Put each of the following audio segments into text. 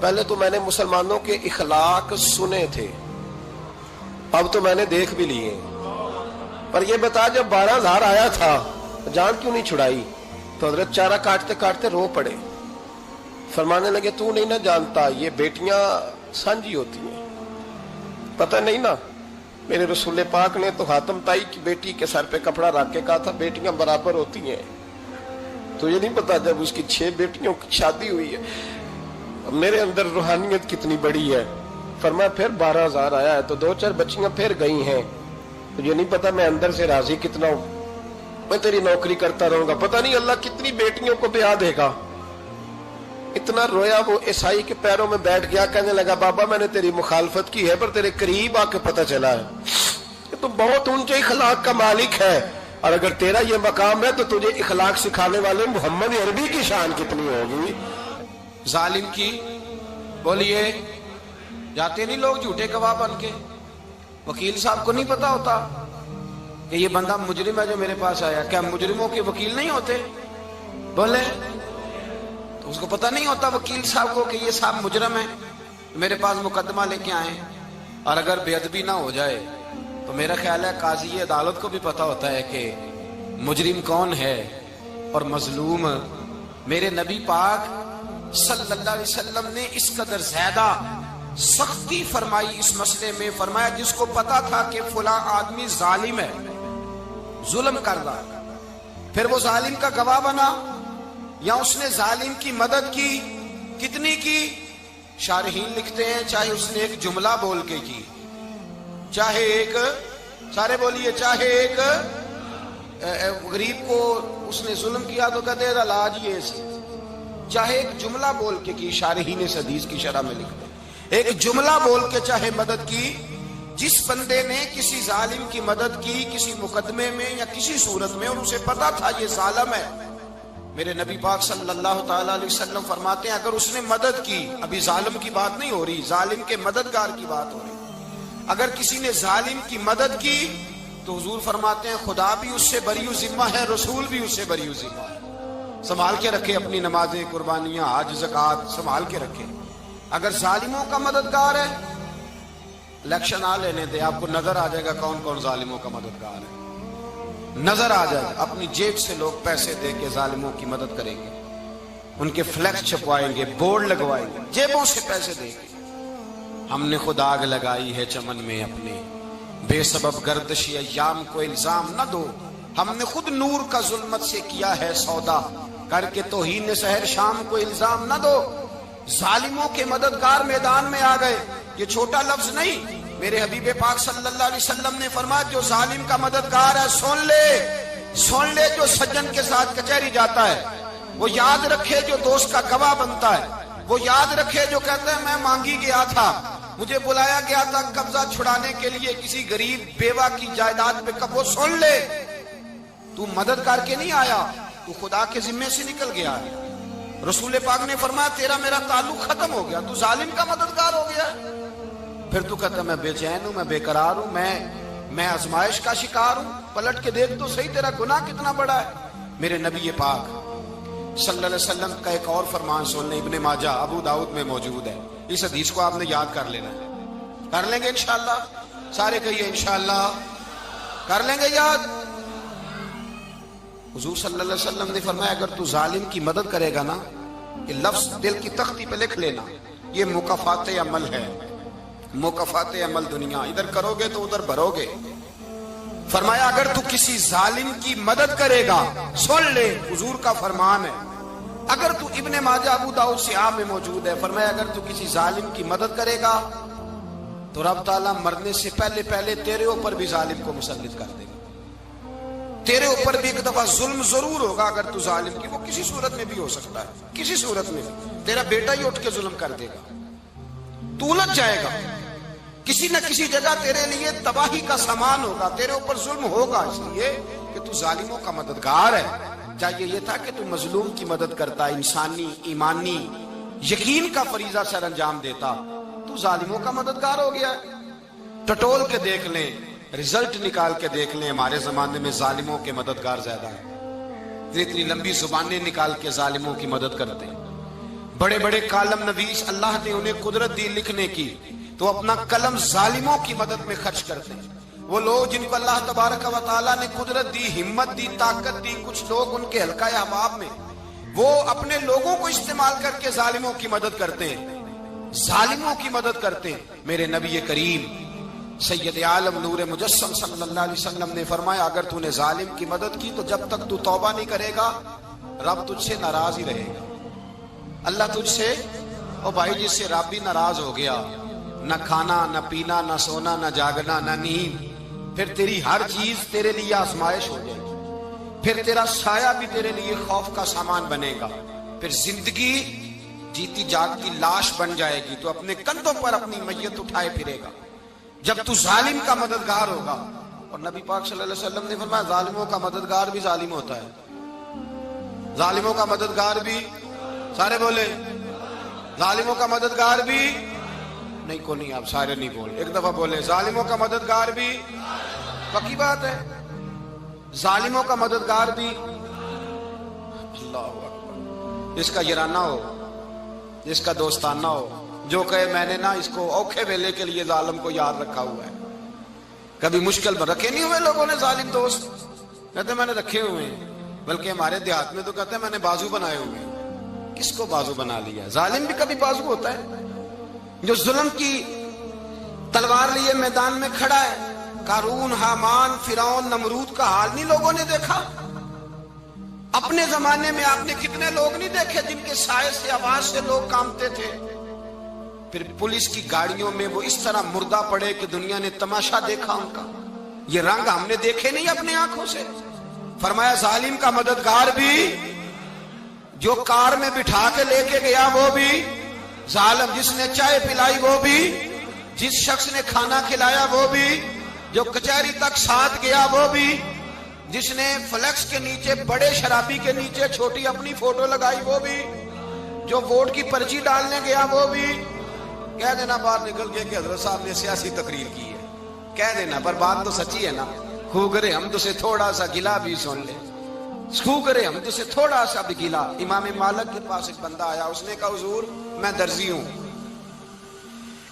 پہلے تو میں نے مسلمانوں کے اخلاق سنے تھے، اب تو میں نے دیکھ بھی لیے، پر یہ بتا جب 12,000 آیا تھا جان کیوں نہیں چھڑائی؟ تو حضرت چارہ کاٹتے کاٹتے رو پڑے، فرمانے لگے تو نہیں نہ جانتا یہ بیٹیاں سانجی ہوتی ہیں، پتہ نہیں نا؟ میرے رسول پاک نے تو حاتم تائی کی بیٹی کے سر پہ کپڑا رکھ کے کہا تھا بیٹیاں برابر ہوتی ہیں، تو یہ نہیں پتا جب اس کی 6 بیٹیوں کی شادی ہوئی ہے میرے اندر روحانیت کتنی بڑی ہے۔ فرمایا پھر 12,000 آیا ہے تو 2-4 بچیاں پھر گئی ہیں، تو یہ نہیں پتا میں اندر سے راضی کتنا ہوں، میں تیری نوکری کرتا رہوں گا، پتہ نہیں اللہ کتنی بیٹیوں کو بیاہ دے گا۔ اتنا رویا وہ عیسائی کے پیروں میں بیٹھ گیا، کہنے لگا بابا میں نے تیری مخالفت کی ہے پر تیرے قریب آ کے پتہ چلا ہے کہ تو بہت اونچے اخلاق کا مالک ہے، اور اگر تیرا یہ مقام ہے تو تجھے اخلاق سکھانے والے محمد عربی کی شان کتنی ہوگی۔ ظالم کی بولیے جاتے نہیں لوگ جھوٹے گواہ بن کے، وکیل صاحب کو نہیں پتا ہوتا کہ یہ بندہ مجرم ہے جو میرے پاس آیا، کیا مجرموں کے وکیل نہیں ہوتے؟ بولے تو اس کو پتہ نہیں ہوتا وکیل صاحب کو کہ یہ صاحب مجرم ہے، میرے پاس مقدمہ لے کے آئے، اور اگر بے ادبی نہ ہو جائے تو میرا خیال ہے قاضی عدالت کو بھی پتا ہوتا ہے کہ مجرم کون ہے اور مظلوم۔ میرے نبی پاک صلی اللہ علیہ وسلم نے اس قدر زیادہ سختی فرمائی اس مسئلے میں، فرمایا جس کو پتا تھا کہ فلاں آدمی ظالم ہے، ظلم کر رہا، پھر وہ ظالم کا گواہ بنا یا اس نے ظالم کی مدد کی، کتنی کی؟ شارحین لکھتے ہیں چاہے اس نے ایک جملہ بول کے کی، چاہے ایک، سارے بولیے، چاہے ایک غریب کو اس نے ظلم کیا تو کہتے ہیں علاج یہ سے، چاہے ایک جملہ بول کے کی، شارحین اس حدیث کی شرح میں لکھتے ہیں ایک جملہ بول کے چاہے مدد کی، جس بندے نے کسی ظالم کی مدد کی کسی مقدمے میں یا کسی صورت میں اور اسے پتا تھا یہ ظالم ہے، میرے نبی پاک صلی اللہ تعالی علیہ وسلم فرماتے ہیں اگر اس نے مدد کی، ابھی ظالم کی بات نہیں ہو رہی، ظالم کے مددگار کی بات ہو رہی، اگر کسی نے ظالم کی مدد کی تو حضور فرماتے ہیں خدا بھی اس سے بری ذمہ ہے، رسول بھی اس سے بری ذمہ ہے۔ سنبھال کے رکھے اپنی نمازیں، قربانیاں، حج، زکوٰۃ سنبھال کے رکھے۔ اگر ظالموں کا مددگار ہے، الیکشن آ لینے دے، آپ کو نظر آ جائے گا کون کون ظالموں کا مددگار ہے، نظر آ جائے گا۔ اپنی جیب سے لوگ پیسے دے کے ظالموں کی مدد کریں گے، ان کے فلیکس چھپوائیں گے، بورڈ لگوائیں گے، جیبوں سے پیسے دے کے۔ ہم نے خود آگ لگائی ہے چمن میں اپنے، بے سبب گردشی ایام کو الزام نہ دو، ہم نے خود نور کا ظلمت سے کیا ہے سودا، کر کے توہین سحر شام کو الزام نہ دو۔ ظالموں کے مددگار میدان میں آ گئے، یہ چھوٹا لفظ نہیں، میرے حبیب پاک صلی اللہ علیہ وسلم نے فرمایا جو ظالم کا مددگار ہے سن لے جو سجن کے ساتھ کچہری جاتا ہے، وہ یاد رکھے جو دوست کا گواہ بنتا ہے، وہ یاد رکھے جو کہتا ہے میں مانگی گیا تھا، مجھے بلایا گیا تھا قبضہ چھڑانے کے لیے کسی غریب بیوہ کی جائیداد پہ، کب وہ سن لے تو مدد کر کے نہیں آیا، تو خدا کے ذمے سے نکل گیا ہے۔ رسول پاک نے فرمایا تیرا میرا تعلق ختم ہو گیا، تو ظالم کا مددگار ہو گیا، پھر تو کہتا میں بے چین ہوں، میں بے قرار ہوں، میں آزمائش کا شکار ہوں، پلٹ کے دیکھ تو صحیح تیرا گناہ کتنا بڑا ہے۔ میرے نبی پاک صلی اللہ علیہ وسلم کا ایک اور فرمان سن لیں، ابن ماجہ ابو داؤد میں موجود ہے، اس حدیث کو آپ نے یاد کر لینا ہے، کر لیں گے انشاءاللہ، سارے کہیے انشاءاللہ، کر لیں گے یاد۔ حضور صلی اللہ علیہ وسلم نے فرمایا اگر تو ظالم کی مدد کرے گا نا، یہ لفظ دل کی تختی پہ لکھ لینا، یہ مکافات عمل ہے، مکافات عمل دنیا، ادھر کرو گے تو ادھر بھرو گے۔ فرمایا اگر تو کسی ظالم کی مدد کرے گا، سن لے حضور کا فرمان ہے، اگر تو ابن ماجہ ابو داؤد سیاہ میں موجود ہے، فرمایا اگر تو کسی ظالم کی مدد کرے گا تو رب تعالیٰ مرنے سے پہلے تیرے اوپر بھی ظالم کو مسلط کر دے گا، تیرے اوپر بھی ایک دفعہ ظلم ضرور ہوگا اگر تو ظالم کی، وہ کسی صورت میں بھی ہو سکتا ہے، کسی صورت میں بھی تیرا بیٹا ہی اٹھ کے ظلم کر دے گا، تو الجھ جائے گا، کسی نہ کسی جگہ تیرے لیے تباہی کا سامان ہوگا، تیرے اوپر ظلم ہوگا، اس لیے کہ تو ظالموں کا مددگار ہے۔ چاہیے یہ تھا کہ تو مظلوم کی مدد کرتا، انسانی ایمانی یقین کا فریضہ سر انجام دیتا، تو ظالموں کا مددگار ہو گیا۔ ٹٹول کے دیکھ لیں، رزلٹ نکال کے دیکھ لیں، ہمارے زمانے میں ظالموں کے مددگار زیادہ ہیں، اتنی لمبی زبانیں نکال کے ظالموں کی مدد کرتے ہیں، بڑے بڑے کالم نویس اللہ نے انہیں قدرت دی لکھنے کی، تو اپنا قلم ظالموں کی مدد میں خرچ کرتے ہیں۔ وہ لوگ جن کو اللہ تبارک و تعالیٰ نے قدرت دی، ہمت دی، طاقت دی، کچھ لوگ ان کے حلقہ احباب میں، وہ اپنے لوگوں کو استعمال کر کے ظالموں کی مدد کرتے ہیں، ظالموں کی مدد کرتے ہیں۔ میرے نبی کریم سید عالم نور مجسم صلی اللہ علیہ وسلم نے فرمایا، اگر تو نے ظالم کی مدد کی تو جب تک تو توبہ نہیں کرے گا رب تجھ سے ناراض ہی رہے گا۔ اللہ تجھ سے، او بھائی جس سے رب بھی ناراض ہو گیا، نہ کھانا نہ پینا نہ سونا نہ جاگنا نہ نیند، پھر تیری ہر چیز تیرے لیے آزمائش ہو جائے گی، پھر تیرا سایہ بھی تیرے لیے خوف کا سامان بنے گا، پھر زندگی جیتی جاگتی لاش بن جائے گی، تو اپنے کندھوں پر اپنی میت اٹھائے پھرے گا جب تو ظالم کا مددگار ہوگا۔ اور نبی پاک صلی اللہ علیہ وسلم نے فرمایا ظالموں کا مددگار بھی ظالم ہوتا ہے، ظالموں کا مددگار بھی، سارے بولے ظالموں کا مددگار بھی نہیں، کو نہیں، آپ سارے نہیں بولے، ایک دفعہ بولے ظالموں کا مددگار بھی، پکی بات ہے، ظالموں کا مددگار بھی۔ اللہ اکبر، جس کا یارانہ ہو، جس کا دوستانہ ہو، جو کہے میں نے نا اس کو اوکھے ویلے کے لیے ظالم کو یاد رکھا ہوا ہے۔ کبھی مشکل میں رکھے نہیں ہوئے لوگوں نے ظالم دوست، کہتے میں نے رکھے ہوئے ہیں، بلکہ ہمارے دیہات میں تو کہتے ہیں میں نے بازو بنائے ہوئے ہیں۔ کس کو بازو بنا لیا؟ ظالم بھی کبھی بازو ہوتا ہے، جو ظلم کی تلوار لیے میدان میں کھڑا ہے۔ قارون، حامان، فرعون، نمرود کا حال نہیں لوگوں نے دیکھا؟ اپنے زمانے میں آپ نے کتنے لوگ نہیں دیکھے جن کے سائے سے، آواز سے لوگ کانپتے تھے؟ پھر پولیس کی گاڑیوں میں وہ اس طرح مردہ پڑے کہ دنیا نے تماشا دیکھا ان کا۔ یہ رنگ ہم نے دیکھے نہیں اپنے آنکھوں سے۔ فرمایا ظالم کا مددگار بھی، جو کار میں بٹھا کے لے کے گیا وہ بھی ظالم، جس نے چائے پلائی وہ بھی، جس شخص نے کھانا کھلایا وہ بھی، جو کچہری تک ساتھ گیا وہ بھی، جس نے فلیکس کے نیچے، بڑے شرابی کے نیچے چھوٹی اپنی فوٹو لگائی وہ بھی، جو ووٹ کی پرچی ڈالنے گیا وہ بھی۔ کہہ دینا باہر نکل کے کہ حضرت صاحب نے سیاسی تقریر کی ہے، کہہ دینا، پر بات تو سچی ہے نا۔ خو کرے ہم تو سے تھوڑا سا گلا بھی سن لے، خو کرے ہم تو سے تھوڑا سا بھی گلا۔ امام مالک کے پاس ایک بندہ آیا، اس نے کہا حضور میں درزی ہوں،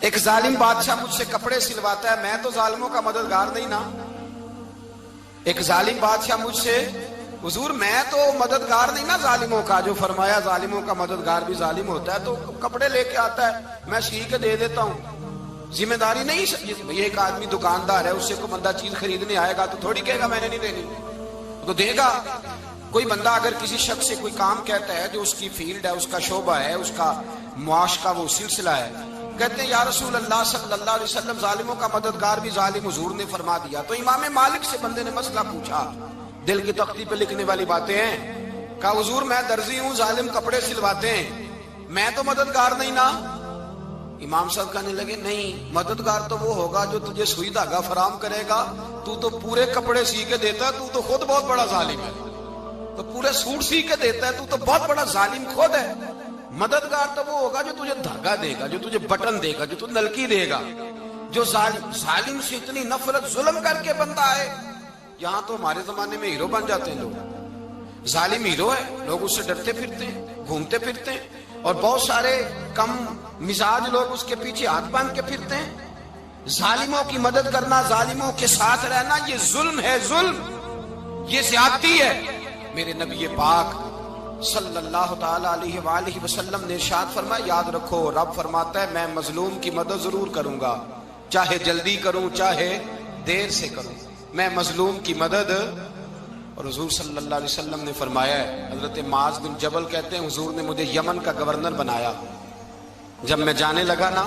ایک ظالم بادشاہ مجھ سے کپڑے سلواتا ہے، میں تو ظالموں کا مددگار نہیں نا۔ ایک ظالم بادشاہ مجھ سے، حضور میں تو مددگار نہیں نا ظالموں کا، جو فرمایا ظالموں کا مددگار بھی ظالم ہوتا ہے، تو کپڑے لے کے آتا ہے میں سی کے دے دیتا ہوں، ذمہ داری نہیں۔ یہ ایک آدمی دکاندار ہے، اس سے کوئی بندہ چیز خریدنے آئے گا تو تھوڑی کہے گا میں نے نہیں دینی، تو دے گا۔ کوئی بندہ اگر کسی شخص سے کوئی کام کہتا ہے جو اس کی فیلڈ ہے، اس کا شعبہ ہے، اس کا معاش کا وہ سلسلہ ہے، کہتے ہیں یا رسول اللہ صلی اللہ علیہ وسلم ظالموں کا مددگار بھی ظالم، حضور نے فرما دیا۔ تو امام مالک سے بندے نے مسئلہ پوچھا، دل کی تختی پہ لکھنے والی باتیں ہیں، کہا حضور میں درزی ہوں، ظالم کپڑے سلواتے ہیں، میں تو مددگار نہیں نا۔ امام صاحب کہنے لگے نہیں، مددگار تو وہ ہوگا جو تجھے سوئی دھاگا فراہم کرے گا، تو تو پورے کپڑے سی کے دیتا ہے، تو تو خود بہت بڑا ظالم ہے، تو پورے سوٹ سی کے دیتا ہے، تو تو بہت بڑا ظالم خود ہے۔ مددگار تو وہ ہوگا جو تجھے دھاگا دے گا، جو تجھے بٹن دے گا، جو تجھے نلکی دے گا۔ جو ظالم سے اتنی نفرت ظلم کر کے بندہ ہے، یہاں تو ہمارے زمانے میں ہیرو بن جاتے ہیں لوگ، ظالم ہیرو ہے، لوگ اس سے ڈرتے پھرتے ہیں، گھومتے پھرتے ہیں، اور بہت سارے کم مزاج لوگ اس کے پیچھے ہاتھ باندھ کے پھرتے ہیں۔ ظالموں کی مدد کرنا، ظالموں کے ساتھ رہنا، یہ ظلم ہے، ظلم، یہ زیادتی ہے۔ میرے نبی پاک صلی اللہ تعالی علیہ وآلہ وسلم نے ارشاد فرمایا، یاد رکھو رب فرماتا ہے میں مظلوم کی مدد ضرور کروں گا، چاہے جلدی کروں چاہے دیر سے کروں، میں مظلوم کی مدد۔ اور حضور صلی اللہ علیہ وسلم نے فرمایا ہے، حضرت معاذ بن جبل کہتے ہیں حضور نے مجھے یمن کا گورنر بنایا، جب میں جانے لگا نا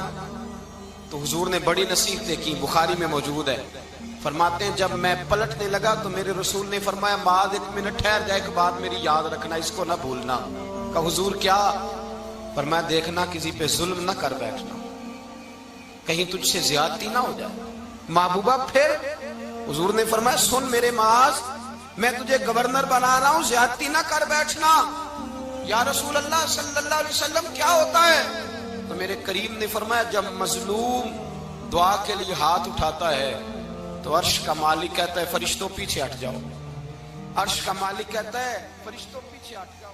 تو حضور نے بڑی نصیحتیں کی، بخاری میں موجود ہے، فرماتے ہیں جب میں پلٹنے لگا تو میرے رسول نے فرمایا معاذ ایک منٹ ٹھہر جا، ایک بات میری یاد رکھنا، اس کو نہ بھولنا۔ کہا حضور کیا؟ فرمایا دیکھنا کسی پہ ظلم نہ کر بیٹھنا، کہیں تجھ سے زیادتی نہ ہو جائے۔ محبوبہ پھر حضور نے فرمایا سن میرے معاذ، میں تجھے گورنر بنا رہا ہوں، زیادتی نہ کر بیٹھنا۔ یا رسول اللہ صلی اللہ علیہ وسلم کیا ہوتا ہے؟ تو میرے کریم نے فرمایا جب مظلوم دعا کے لیے ہاتھ اٹھاتا ہے تو عرش کا مالک کہتا ہے فرشتوں پیچھے ہٹ جاؤ، عرش کا مالک کہتا ہے فرشتوں پیچھے ہٹ جاؤ۔